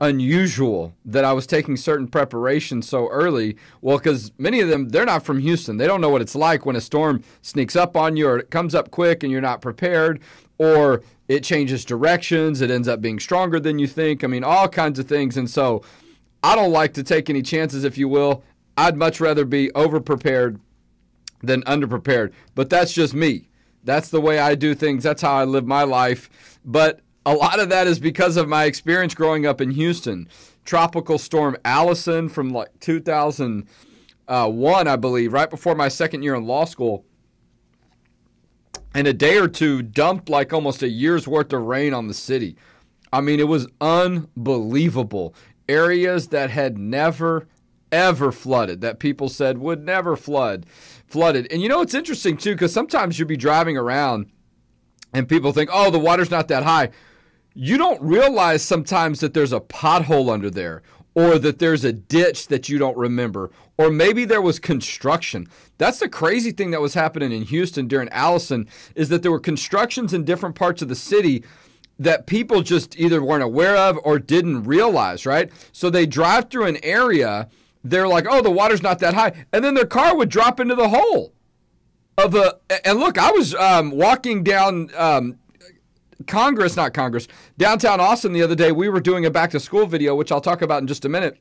unusual that I was taking certain preparations so early. Well, because many of them, they're not from Houston. They don't know what it's like when a storm sneaks up on you, or it comes up quick and you're not prepared, or it changes directions. It ends up being stronger than you think. I mean, all kinds of things. And so I don't like to take any chances, if you will. I'd much rather be over-prepared than underprepared. But that's just me. That's the way I do things. That's how I live my life. But a lot of that is because of my experience growing up in Houston. Tropical Storm Allison from like 2001, I believe, right before my second year in law school. And a day or two dumped like almost a year's worth of rain on the city. I mean, it was unbelievable. Areas that had never, ever flooded, that people said would never flooded. And you know, it's interesting too, because sometimes you'll be driving around and people think, oh, the water's not that high. You don't realize sometimes that there's a pothole under there, or that there's a ditch that you don't remember, or maybe there was construction. That's the crazy thing that was happening in Houston during Allison, is that there were constructions in different parts of the city that people just either weren't aware of or didn't realize, right? So they drive through an area, they're like, oh, the water's not that high, and then their car would drop into the hole of a. And look, I was walking down downtown Austin the other day. We were doing a back to school video, which I'll talk about in just a minute.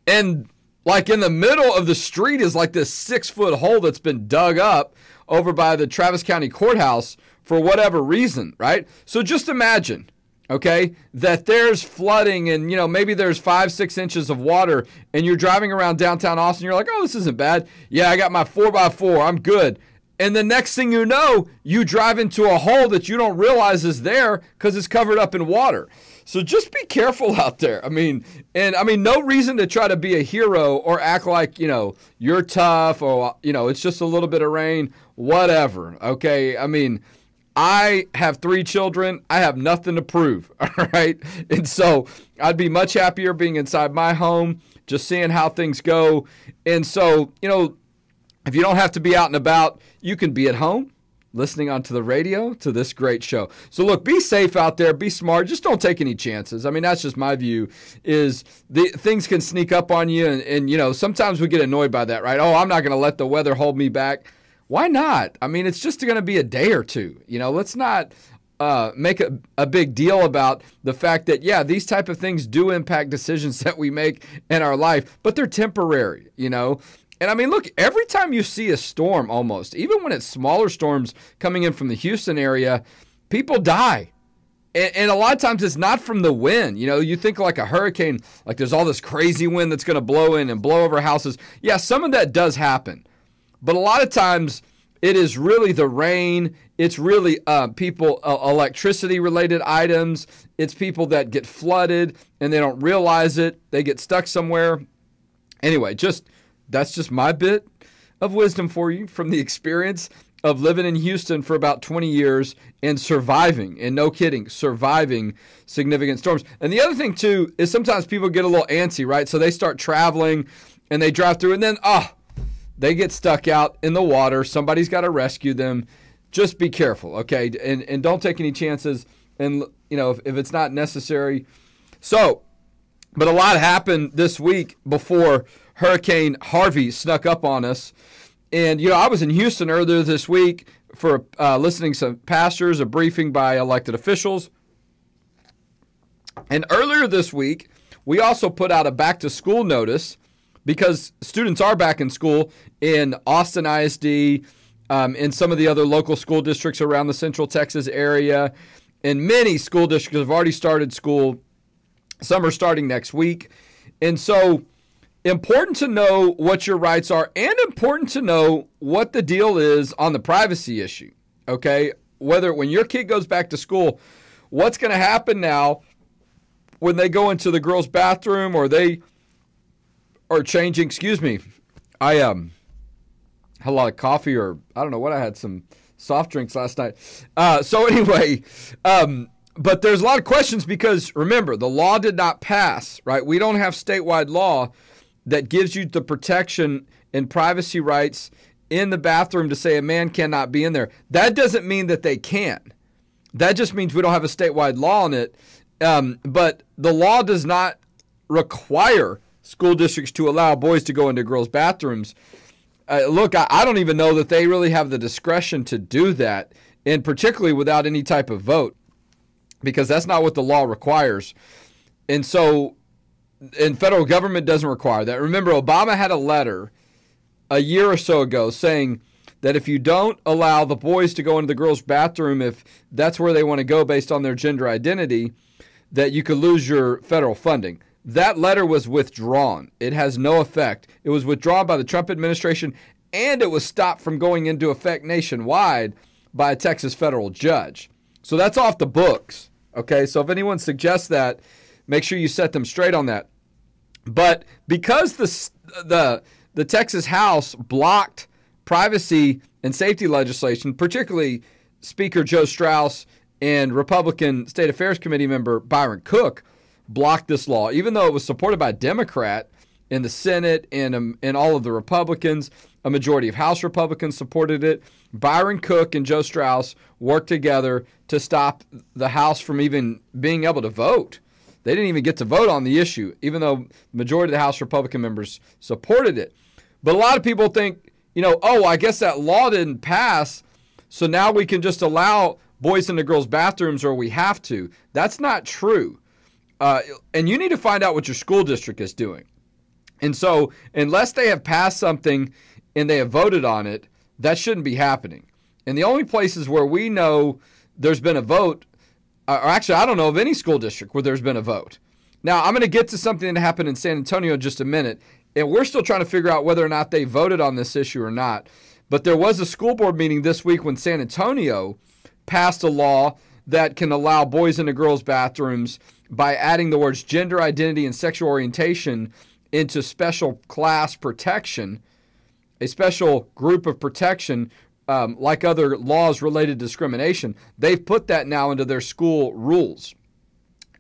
And like in the middle of the street is like this 6-foot hole that's been dug up over by the Travis County Courthouse for whatever reason, right? So just imagine, okay, that there's flooding and, you know, maybe there's 5-6 inches of water and you're driving around downtown Austin. You're like, oh, this isn't bad. Yeah, I got my 4x4. I'm good. And the next thing you know, you drive into a hole that you don't realize is there because it's covered up in water. So just be careful out there. I mean, no reason to try to be a hero or act like, you know, you're tough or, you know, it's just a little bit of rain, whatever. Okay. I mean, I have 3 children. I have nothing to prove. All right. And so I'd be much happier being inside my home, just seeing how things go. And so, you know, if you don't have to be out and about, you can be at home listening onto the radio to this great show. So look, be safe out there, be smart, just don't take any chances. I mean, that's just my view, is things can sneak up on you and you know, sometimes we get annoyed by that, right? Oh, I'm not going to let the weather hold me back. Why not? I mean, it's just going to be a day or two. You know, let's not make a big deal about the fact that, yeah, these type of things do impact decisions that we make in our life, but they're temporary, you know? And I mean, look, every time you see a storm almost, even when it's smaller storms coming in from the Houston area, people die. And a lot of times it's not from the wind. You know, you think like a hurricane, like there's all this crazy wind that's going to blow in and blow over houses. Yeah, some of that does happen. But a lot of times it is really the rain. It's really people, electricity-related items. It's people that get flooded and they don't realize it. They get stuck somewhere. Anyway, that's just my bit of wisdom for you from the experience of living in Houston for about 20 years and surviving, and no kidding, surviving significant storms. And the other thing, too, is sometimes people get a little antsy, right? So they start traveling and they drive through and then, they get stuck out in the water. Somebody's got to rescue them. Just be careful, okay? And don't take any chances, and, you know, if it's not necessary. So, but a lot happened this week before Hurricane Harvey snuck up on us. And, you know, I was in Houston earlier this week for listening to some pastors, a briefing by elected officials. And earlier this week, we also put out a back-to-school notice because students are back in school in Austin ISD, in some of the other local school districts around the Central Texas area. And many school districts have already started school. Some are starting next week. And so important to know what your rights are, and important to know what the deal is on the privacy issue, okay? Whether when your kid goes back to school, what's going to happen now when they go into the girls' bathroom or they are changing, I had a lot of coffee, or I don't know what I had, some soft drinks last night. So anyway, but there's a lot of questions because, remember, the law did not pass, right? We don't have statewide law that gives you the protection and privacy rights in the bathroom to say a man cannot be in there. That doesn't mean that they can. That just means we don't have a statewide law on it. But the law does not require school districts to allow boys to go into girls' bathrooms. Look, I don't even know that they really have the discretion to do that, and particularly without any type of vote, because that's not what the law requires. And so, and federal government doesn't require that. Remember, Obama had a letter a year or so ago saying that if you don't allow the boys to go into the girls' bathroom, if that's where they want to go based on their gender identity, that you could lose your federal funding. That letter was withdrawn. It has no effect. It was withdrawn by the Trump administration, and it was stopped from going into effect nationwide by a Texas federal judge. So that's off the books. Okay, so if anyone suggests that, make sure you set them straight on that. But because the Texas House blocked privacy and safety legislation, particularly Speaker Joe Straus and Republican State Affairs Committee member Byron Cook blocked this law, even though it was supported by a Democrat in the Senate and all of the Republicans. A majority of House Republicans supported it. Byron Cook and Joe Straus worked together to stop the House from even being able to vote. They didn't even get to vote on the issue, even though the majority of the House Republican members supported it. But a lot of people think, oh, I guess that law didn't pass, so now we can just allow boys into girls' bathrooms, or we have to. That's not true. And you need to find out what your school district is doing. And so unless they have passed something and they have voted on it, that shouldn't be happening. And the only places where we know there's been a vote, or actually I don't know of any school district where there's been a vote. Now, I'm going to get to something that happened in San Antonio in just a minute, and we're still trying to figure out whether or not they voted on this issue or not. But there was a school board meeting this week when San Antonio passed a law that can allow boys into girls' bathrooms by adding the words gender identity and sexual orientation into special class protection, a special group of protection, like other laws related to discrimination. They've put that now into their school rules.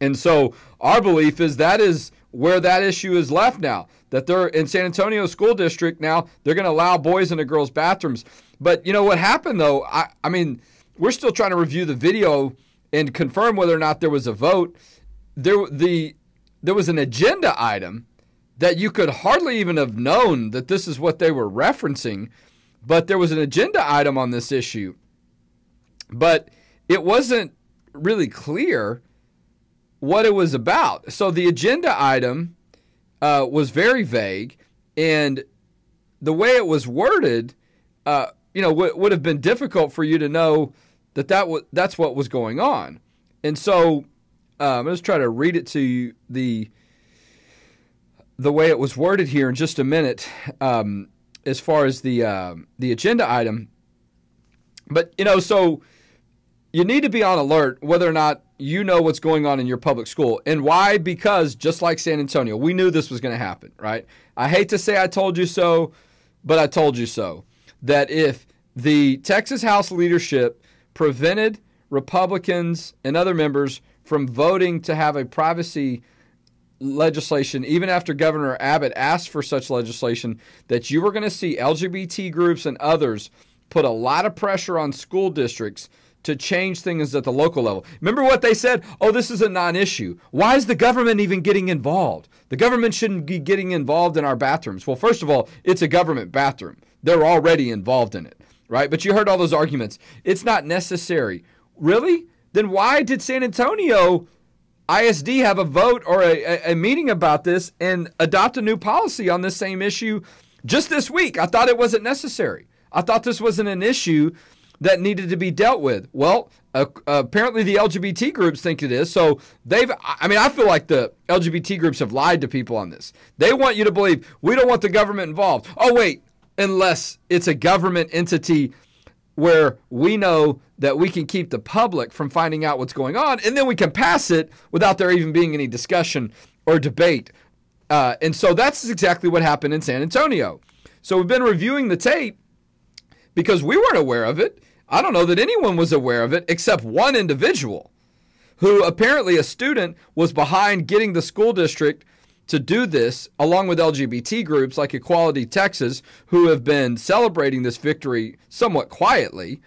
And so our belief is that is where that issue is left now, that they're in San Antonio School District now, they're going to allow boys into girls' bathrooms. But you know what happened, though? I mean, we're still trying to review the video and confirm whether or not there was a vote. There was an agenda item that you could hardly even have known that this is what they were referencing, but there was an agenda item on this issue. But it wasn't really clear what it was about. So the agenda item was very vague, and the way it was worded, would have been difficult for you to know that's what was going on. And so I'm going to try to read it to you the way it was worded here in just a minute, as far as the agenda item. But so you need to be on alert whether or not you know what's going on in your public school. And why? Because just like San Antonio, we knew this was going to happen, right? I hate to say I told you so, but I told you so. That if the Texas House leadership prevented Republicans and other members from voting to have a privacy legislation, even after Governor Abbott asked for such legislation, that you were going to see LGBT groups and others put a lot of pressure on school districts to change things at the local level. Remember what they said? Oh, this is a non-issue. Why is the government even getting involved? The government shouldn't be getting involved in our bathrooms. Well, first of all, it's a government bathroom. They're already involved in it, right? But you heard all those arguments. It's not necessary. Really? Then why did San Antonio ISD have a vote or a meeting about this and adopt a new policy on this same issue just this week? I thought it wasn't necessary. I thought this wasn't an issue that needed to be dealt with. Well, apparently the LGBT groups think it is. So I feel like the LGBT groups have lied to people on this. They want you to believe we don't want the government involved. Oh, wait, unless it's a government entity where we know that we can keep the public from finding out what's going on, and then we can pass it without there even being any discussion or debate. And so that's exactly what happened in San Antonio. So we've been reviewing the tape because we weren't aware of it. I don't know that anyone was aware of it except one individual who apparently, a student, was behind getting the school district to do this, along with LGBT groups like Equality Texas, who have been celebrating this victory somewhat quietly.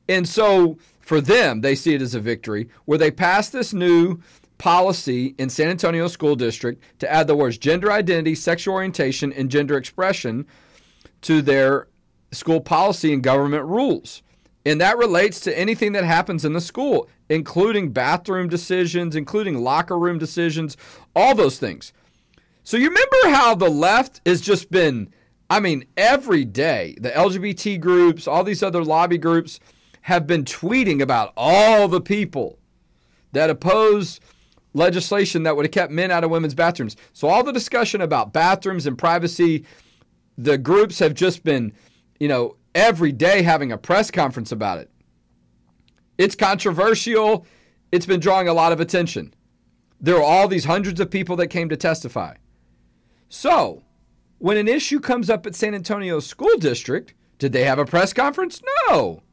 And so for them, they see it as a victory, where they passed this new policy in San Antonio School District to add the words gender identity, sexual orientation, and gender expression to their school policy and government rules. And that relates to anything that happens in the school, including bathroom decisions, including locker room decisions, all those things. So you remember how the left has just been, every day, the LGBT groups, all these other lobby groups have been tweeting about all the people that oppose legislation that would have kept men out of women's bathrooms. So all the discussion about bathrooms and privacy, the groups have just been, every day having a press conference about it. It's controversial. It's been drawing a lot of attention. There are all these hundreds of people that came to testify. So when an issue comes up at San Antonio School District, did they have a press conference? No.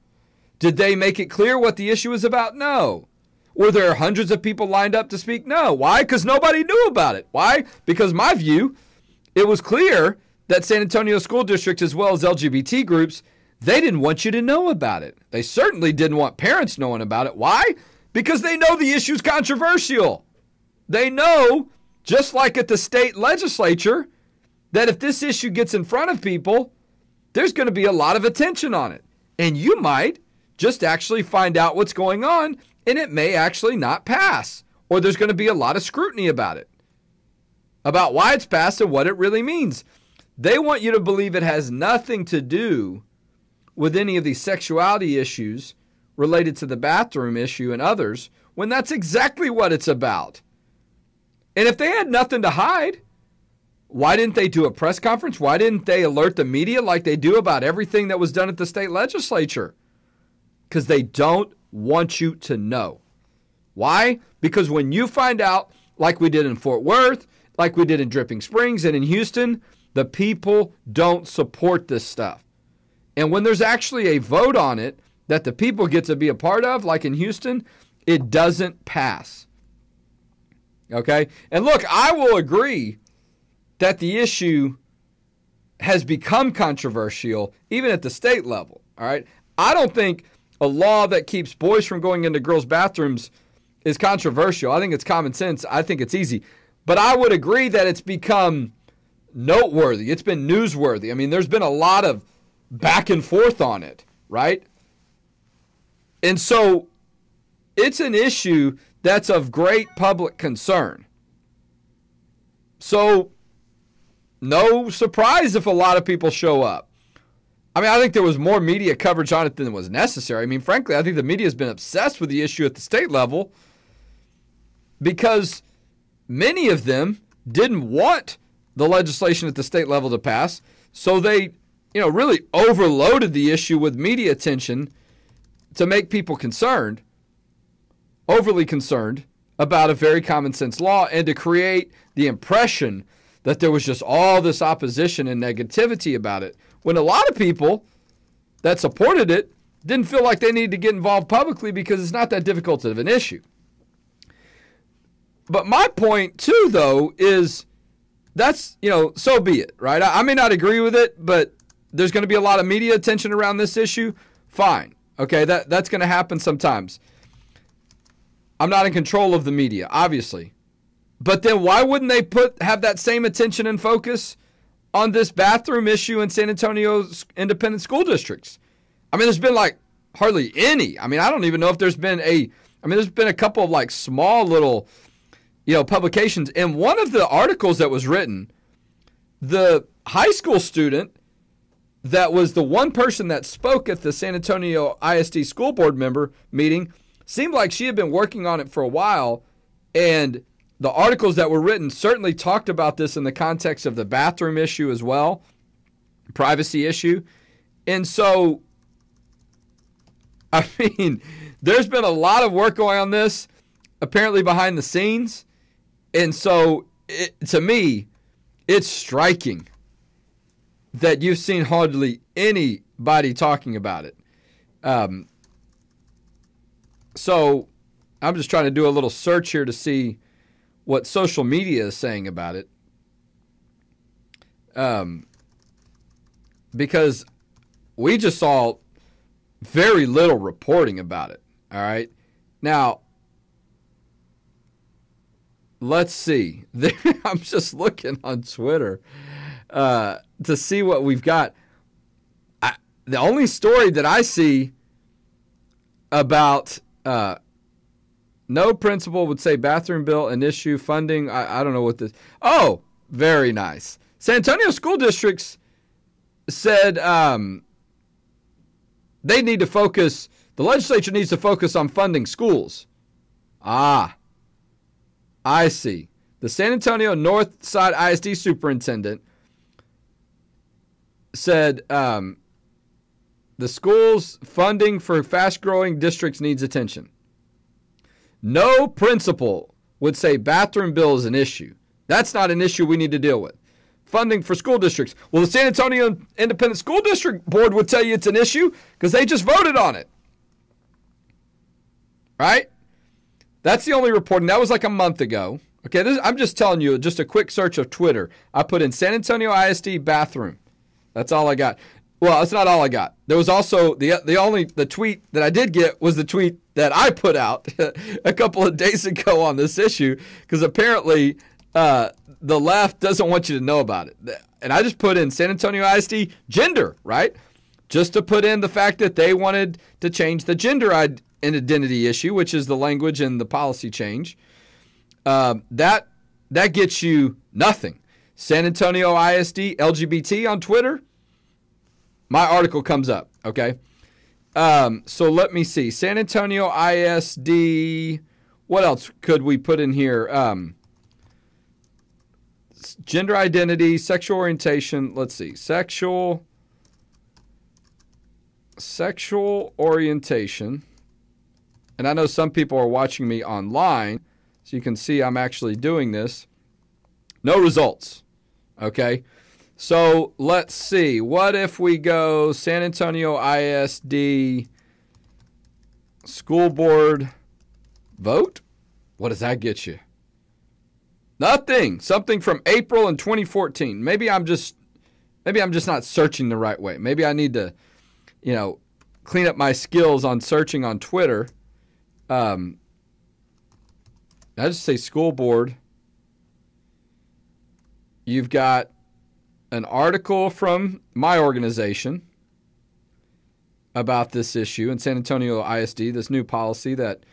Did they make it clear what the issue is about? No. Were there hundreds of people lined up to speak? No. Why? Because nobody knew about it. Why? Because my view, it was clear that San Antonio School District, as well as LGBT groups, they didn't want you to know about it. They certainly didn't want parents knowing about it. Why? Because they know the issue's controversial. They know, just like at the state legislature, that if this issue gets in front of people, there's going to be a lot of attention on it. And you might just actually find out what's going on, and it may actually not pass. Or there's going to be a lot of scrutiny about it, about why it's passed and what it really means. They want you to believe it has nothing to do with any of these sexuality issues related to the bathroom issue and others, when that's exactly what it's about. And if they had nothing to hide, why didn't they do a press conference? Why didn't they alert the media like they do about everything that was done at the state legislature? Because they don't want you to know. Why? Because when you find out, like we did in Fort Worth, like we did in Dripping Springs and in Houston, the people don't support this stuff. And when there's actually a vote on it that the people get to be a part of, like in Houston, it doesn't pass. Okay? And look, I will agree that the issue has become controversial even at the state level. All right? I don't think a law that keeps boys from going into girls' bathrooms is controversial. I think it's common sense. I think it's easy. But I would agree that it's become noteworthy. It's been newsworthy. There's been a lot of back and forth on it, right? And so it's an issue that's of great public concern. So no surprise if a lot of people show up. I think there was more media coverage on it than was necessary. Frankly, I think the media has been obsessed with the issue at the state level because many of them didn't want the legislation at the state level to pass. So they, really overloaded the issue with media attention to make people concerned, overly concerned about a very common sense law, and to create the impression that there was just all this opposition and negativity about it, when a lot of people that supported it didn't feel like they needed to get involved publicly because it's not that difficult of an issue. But my point, too, though, is that's, so be it, right? I may not agree with it, but there's going to be a lot of media attention around this issue. Fine. Okay, that's going to happen sometimes. I'm not in control of the media, obviously. But then why wouldn't they have that same attention and focus on this bathroom issue in San Antonio's independent school districts? There's been hardly any. I don't even know if there's been there's been a couple of small little, publications. And one of the articles that was written, the high school student that was the one person that spoke at the San Antonio ISD school board member meeting seemed like she had been working on it for a while, and the articles that were written certainly talked about this in the context of the bathroom issue as well, privacy issue. And so, there's been a lot of work going on this, apparently behind the scenes. And so, to me, it's striking that you've seen hardly anybody talking about it. So I'm just trying to do a little search here to see what social media is saying about it. Because we just saw very little reporting about it. All right. Now, let's see. I'm just looking on Twitter to see what we've got. The only story that I see about no principal would say bathroom bill an issue, funding. I don't know what this. Oh, very nice. San Antonio school districts said they need to focus. The legislature needs to focus on funding schools. Ah, I see. The San Antonio North Side ISD superintendent said the school's funding for fast-growing districts needs attention. No principal would say bathroom bill is an issue. That's not an issue we need to deal with. Funding for school districts. Well, the San Antonio Independent School District Board would tell you it's an issue because they just voted on it. Right? That's the only reporting. That was like a month ago. Okay, I'm just telling you, just a quick search of Twitter. I put in San Antonio ISD bathroom. That's all I got. Well, that's not all I got. There was also the tweet that I did get was the tweet that I put out a couple of days ago on this issue because apparently the left doesn't want you to know about it. And I just put in San Antonio ISD gender, right? Just to put in the fact that they wanted to change the gender identity issue, which is the language and the policy change. That gets you nothing. San Antonio ISD LGBT on Twitter. My article comes up, okay? So let me see. San Antonio ISD, what else could we put in here? Gender identity, sexual orientation. Let's see. Sexual orientation. And I know some people are watching me online, so you can see I'm actually doing this. No results, okay? So let's see. What if we go San Antonio ISD school board vote? What does that get you? Nothing. Something from April in 2014. Maybe I'm just not searching the right way. Maybe I need to, clean up my skills on searching on Twitter. I just say school board. You've got an article from my organization about this issue in San Antonio ISD, this new policy that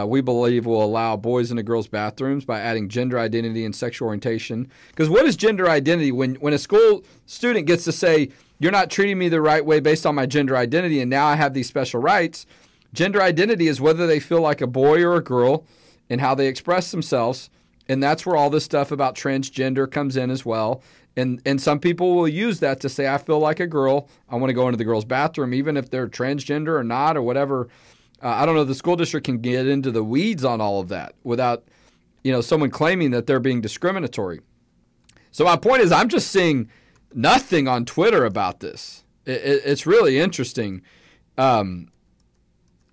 we believe will allow boys into girls' bathrooms by adding gender identity and sexual orientation. Because what is gender identity? When a school student gets to say, you're not treating me the right way based on my gender identity, and now I have these special rights, gender identity is whether they feel like a boy or a girl and how they express themselves. And that's where all this stuff about transgender comes in as well. And some people will use that to say, I feel like a girl. I want to go into the girls' bathroom, even if they're transgender or not or whatever. I don't know. The school district can get into the weeds on all of that without, someone claiming that they're being discriminatory. So my point is I'm just seeing nothing on Twitter about this. It's really interesting, how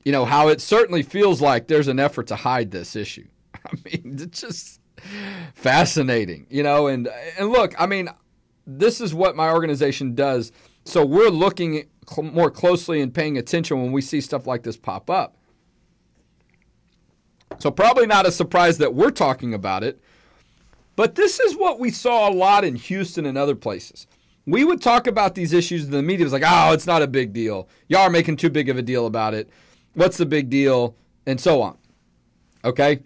it certainly feels like there's an effort to hide this issue. I mean, it's just fascinating, and look, I mean, this is what my organization does. So we're looking more closely and paying attention when we see stuff like this pop up. So probably not a surprise that we're talking about it, but this is what we saw a lot in Houston and other places. We would talk about these issues and the media was like, oh, it's not a big deal. Y'all are making too big of a deal about it. What's the big deal? And so on. Okay?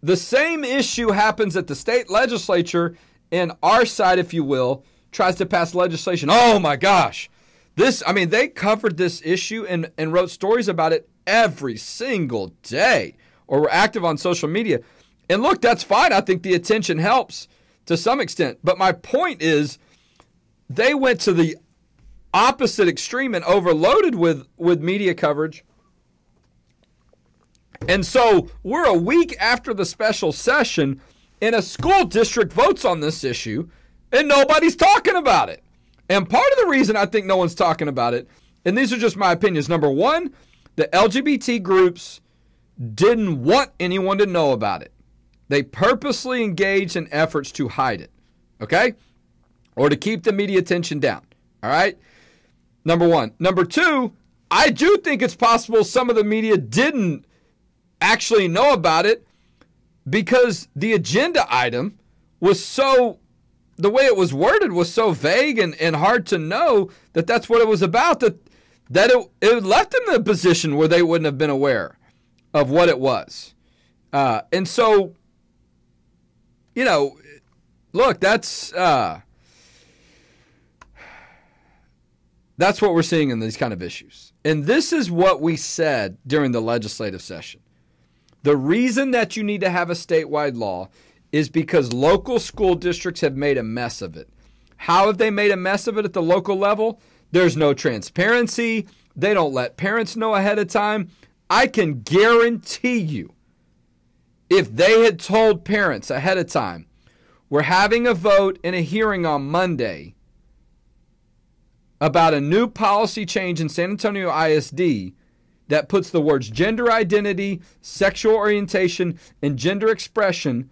The same issue happens at the state legislature, and our side, if you will, tries to pass legislation. Oh my gosh. They covered this issue and wrote stories about it every single day or were active on social media. And look, that's fine. I think the attention helps to some extent. But my point is they went to the opposite extreme and overloaded with media coverage. And so we're a week after the special session and a school district votes on this issue and nobody's talking about it. And part of the reason I think no one's talking about it, and these are just my opinions. Number one, the LGBT groups didn't want anyone to know about it. They purposely engaged in efforts to hide it, okay? Or to keep the media attention down, all right? Number one. Number two, I do think it's possible some of the media didn't actually know about it because the agenda item was so, the way it was worded was so vague and hard to know that that's what it was about, that it left them in a position where they wouldn't have been aware of what it was. And so, you know, look, that's what we're seeing in these kind of issues. And this is what we said during the legislative session. The reason that you need to have a statewide law is because local school districts have made a mess of it. How have they made a mess of it at the local level? There's no transparency. They don't let parents know ahead of time. I can guarantee you, if they had told parents ahead of time, we're having a vote and a hearing on Monday about a new policy change in San Antonio ISD that puts the words gender identity, sexual orientation, and gender expression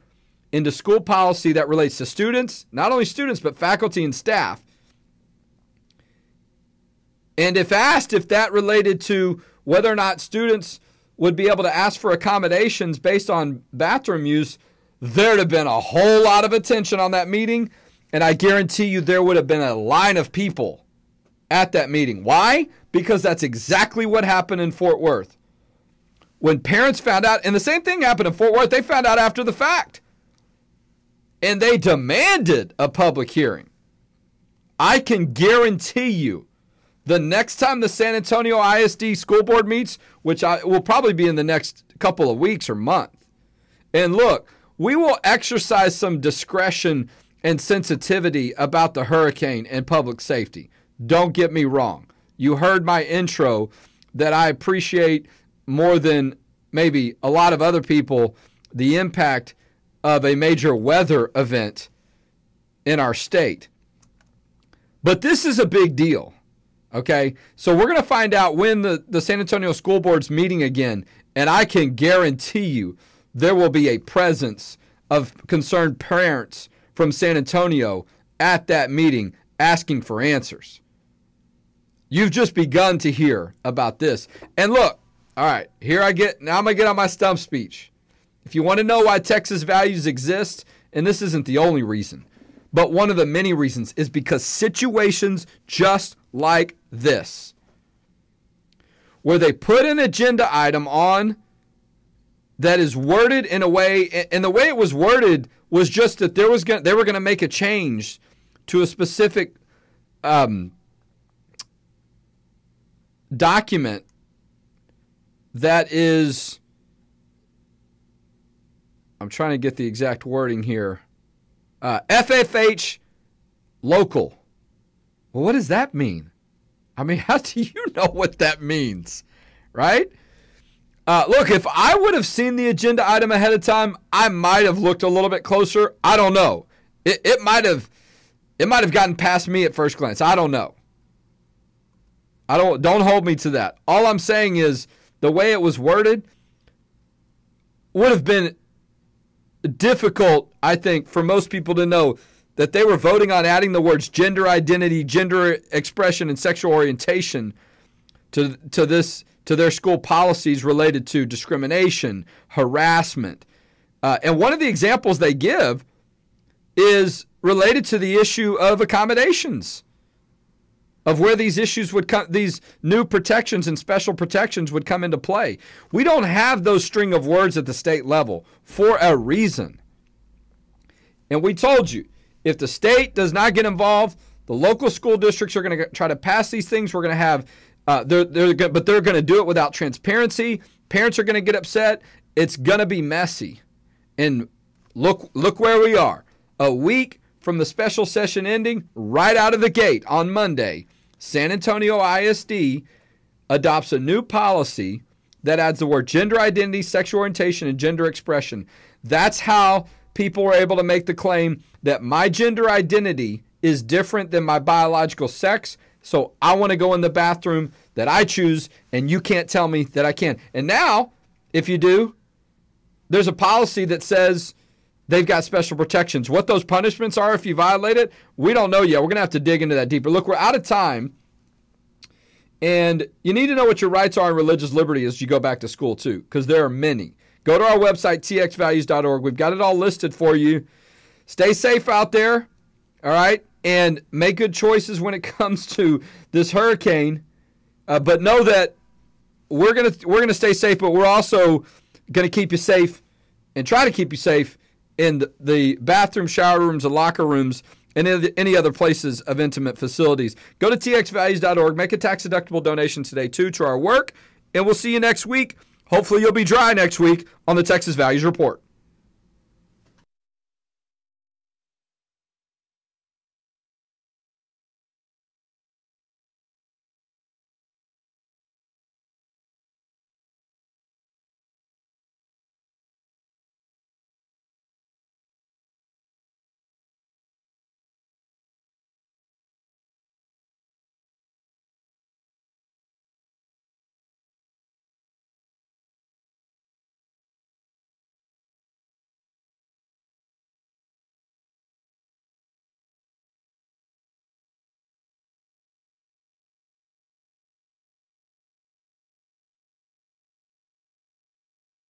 into school policy that relates to students, not only students, but faculty and staff. And if asked if that related to whether or not students would be able to ask for accommodations based on bathroom use, there'd have been a whole lot of attention on that meeting, and I guarantee you there would have been a line of people at that meeting. Why? Because that's exactly what happened in Fort Worth. When parents found out, and the same thing happened in Fort Worth, they found out after the fact. And they demanded a public hearing. I can guarantee you the next time the San Antonio ISD school board meets, which will probably be in the next couple of weeks or month. And look, we will exercise some discretion and sensitivity about the hurricane and public safety. Don't get me wrong. You heard my intro that I appreciate more than maybe a lot of other people the impact of a major weather event in our state. But this is a big deal, okay? So we're going to find out when the San Antonio School Board's meeting again, and I can guarantee you there will be a presence of concerned parents from San Antonio at that meeting asking for answers. You've just begun to hear about this. And look, all right, now I'm going to get on my stump speech. If you want to know why Texas values exist, and this isn't the only reason, but one of the many reasons is because situations just like this, where they put an agenda item on that is worded in a way, and the way it was worded was just that they were going to make a change to a specific document that is, I'm trying to get the exact wording here, FFH local. Well, what does that mean? I mean, how do you know what that means, right? Look, if I would have seen the agenda item ahead of time, I might have looked a little bit closer. I don't know. It might have gotten past me at first glance. I don't know. Don't hold me to that. All I'm saying is the way it was worded would have been difficult, I think, for most people to know that they were voting on adding the words gender identity, gender expression, and sexual orientation to their school policies related to discrimination, harassment. And one of the examples they give is related to the issue of accommodations, of where these issues would come, these new protections and special protections would come into play. We don't have those string of words at the state level for a reason. And we told you, if the state does not get involved, the local school districts are going to try to pass these things. We're going to have, but they're going to do it without transparency. Parents are going to get upset. It's going to be messy. And look where we are. A week from the special session ending, right out of the gate on Monday, San Antonio ISD adopts a new policy that adds the word gender identity, sexual orientation, and gender expression. That's how people were able to make the claim that my gender identity is different than my biological sex, so I want to go in the bathroom that I choose, and you can't tell me that I can't. And now, if you do, there's a policy that says they've got special protections. What those punishments are if you violate it, we don't know yet. We're going to have to dig into that deeper. Look, we're out of time. And you need to know what your rights are in religious liberty as you go back to school, too, because there are many. Go to our website, txvalues.org. We've got it all listed for you. Stay safe out there, all right? And make good choices when it comes to this hurricane. But know that we're gonna stay safe, but we're also going to keep you safe and try to keep you safe in the bathroom, shower rooms, and locker rooms, and any other places of intimate facilities. Go to txvalues.org. Make a tax-deductible donation today, too, to our work. And we'll see you next week. Hopefully you'll be dry next week on the Texas Values Report.